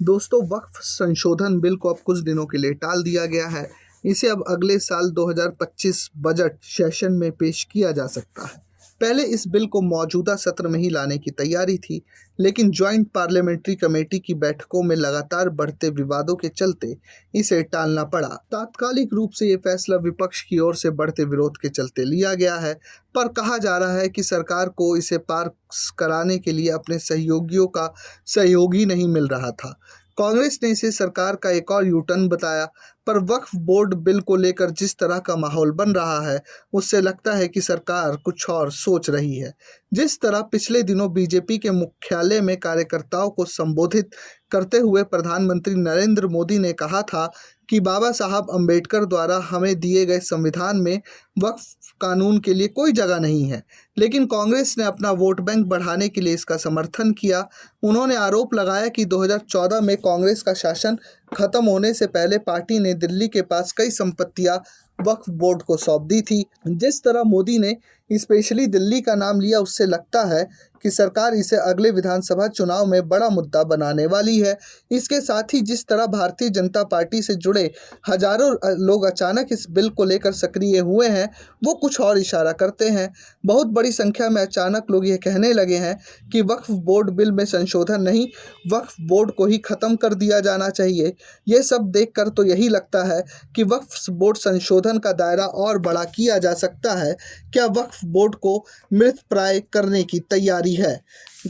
दोस्तों, वक्फ संशोधन बिल को अब कुछ दिनों के लिए टाल दिया गया है। इसे अब अगले साल 2025 बजट सेशन में पेश किया जा सकता है। पहले इस बिल को मौजूदा सत्र में ही लाने की तैयारी थी, लेकिन ज्वाइंट पार्लियामेंट्री कमेटी की बैठकों में लगातार बढ़ते विवादों के चलते इसे टालना पड़ा। तात्कालिक रूप से ये फैसला विपक्ष की ओर से बढ़ते विरोध के चलते लिया गया है, पर कहा जा रहा है कि सरकार को इसे पास कराने के लिए अपने सहयोगियों का सहयोग ही नहीं मिल रहा था। कांग्रेस ने इसे सरकार का एक और यू-टर्न बताया, पर वक्फ बोर्ड बिल को लेकर जिस तरह का माहौल बन रहा है, उससे लगता है कि सरकार कुछ और सोच रही है। जिस तरह पिछले दिनों बीजेपी के मुख्यालय में कार्यकर्ताओं को संबोधित करते हुए प्रधानमंत्री नरेंद्र मोदी ने कहा था कि बाबा साहब अम्बेडकर द्वारा हमें दिए गए संविधान में वक्फ कानून के लिए कोई जगह नहीं है, लेकिन कांग्रेस ने अपना वोट बैंक बढ़ाने के लिए इसका समर्थन किया। उन्होंने आरोप लगाया कि 2014 में कांग्रेस का शासन खत्म होने से पहले पार्टी ने दिल्ली के पास कई संपत्तियां वक्फ बोर्ड को सौंप दी थी। जिस तरह मोदी ने स्पेशली दिल्ली का नाम लिया, उससे लगता है कि सरकार इसे अगले विधानसभा चुनाव में बड़ा मुद्दा बनाने वाली है। इसके साथ ही जिस तरह भारतीय जनता पार्टी से जुड़े हजारों लोग अचानक इस बिल को लेकर सक्रिय हुए हैं, वो कुछ और इशारा करते हैं। बहुत बड़ी संख्या में अचानक लोग ये कहने लगे हैं कि वक्फ बोर्ड बिल में संशोधन नहीं, वक्फ बोर्ड को ही ख़त्म कर दिया जाना चाहिए। ये सब देखकर तो यही लगता है कि वक्फ बोर्ड संशोधन का दायरा और बड़ा किया जा सकता है। क्या वक्फ बोर्ड को मृतप्राय करने की तैयारी है?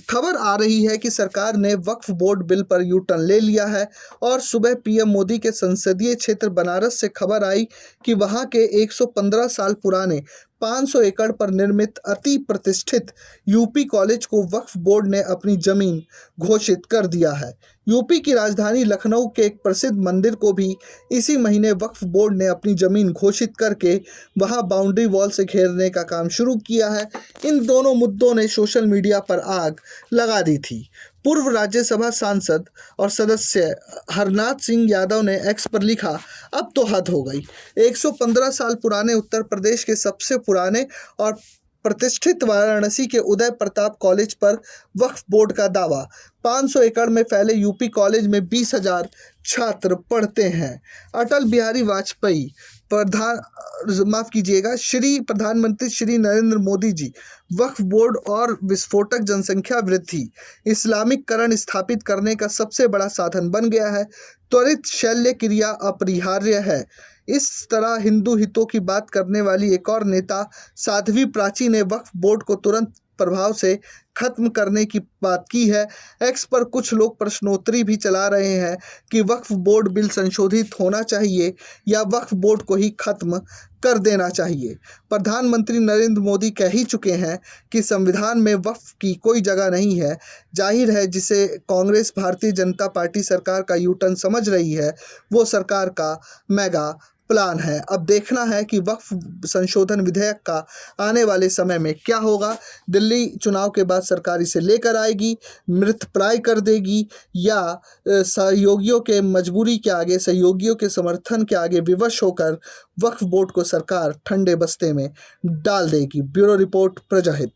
खबर आ रही है कि सरकार ने वक्फ बोर्ड बिल पर यू टर्न ले लिया है और सुबह पीएम मोदी के संसदीय क्षेत्र बनारस से खबर आई कि वहां के 115 साल पुराने 500 एकड़ पर निर्मित अति प्रतिष्ठित यूपी कॉलेज को वक्फ बोर्ड ने अपनी जमीन घोषित कर दिया है। यूपी की राजधानी लखनऊ के एक प्रसिद्ध मंदिर को भी इसी महीने वक्फ बोर्ड ने अपनी जमीन घोषित करके वहां बाउंड्री वॉल से घेरने का काम शुरू किया है। इन दोनों मुद्दों ने सोशल मीडिया पर आग लगा दी थी। पूर्व राज्यसभा सांसद और सदस्य हरनाथ सिंह यादव ने एक्स पर लिखा, अब तो हद हो गई। 115 साल पुराने उत्तर प्रदेश के सबसे पुराने और प्रतिष्ठित वाराणसी के उदय प्रताप कॉलेज पर वक्फ बोर्ड का दावा। 500 एकड़ में फैले यूपी कॉलेज में 20,000 छात्र पढ़ते हैं। अटल बिहारी वाजपेयी श्री प्रधानमंत्री श्री नरेंद्र मोदी जी वक्फ बोर्ड और विस्फोटक जनसंख्या वृद्धि, इस्लामिककरण स्थापित करने का सबसे बड़ा साधन बन गया है। त्वरित शल्य क्रिया अपरिहार्य है। इस तरह हिंदू हितों की बात करने वाली एक और नेता साध्वी प्राची ने वक्फ बोर्ड को तुरंत प्रभाव से खत्म करने की बात की है। एक्स पर कुछ लोग प्रश्नोत्तरी भी चला रहे हैं कि वक्फ बोर्ड बिल संशोधित होना चाहिए या वक्फ बोर्ड को ही खत्म कर देना चाहिए। प्रधानमंत्री नरेंद्र मोदी कह ही चुके हैं कि संविधान में वक्फ की कोई जगह नहीं है। जाहिर है जिसे कांग्रेस भारतीय जनता पार्टी सरकार का यू टर्न समझ रही है, वो सरकार का मेगा प्लान है। अब देखना है कि वक्फ संशोधन विधेयक का आने वाले समय में क्या होगा। दिल्ली चुनाव के बाद सरकार इसे लेकर आएगी, मृतप्राय कर देगी, या सहयोगियों के मजबूरी के आगे, सहयोगियों के समर्थन के आगे विवश होकर वक्फ बोर्ड को सरकार ठंडे बस्ते में डाल देगी। Bureau report, प्रजाहित।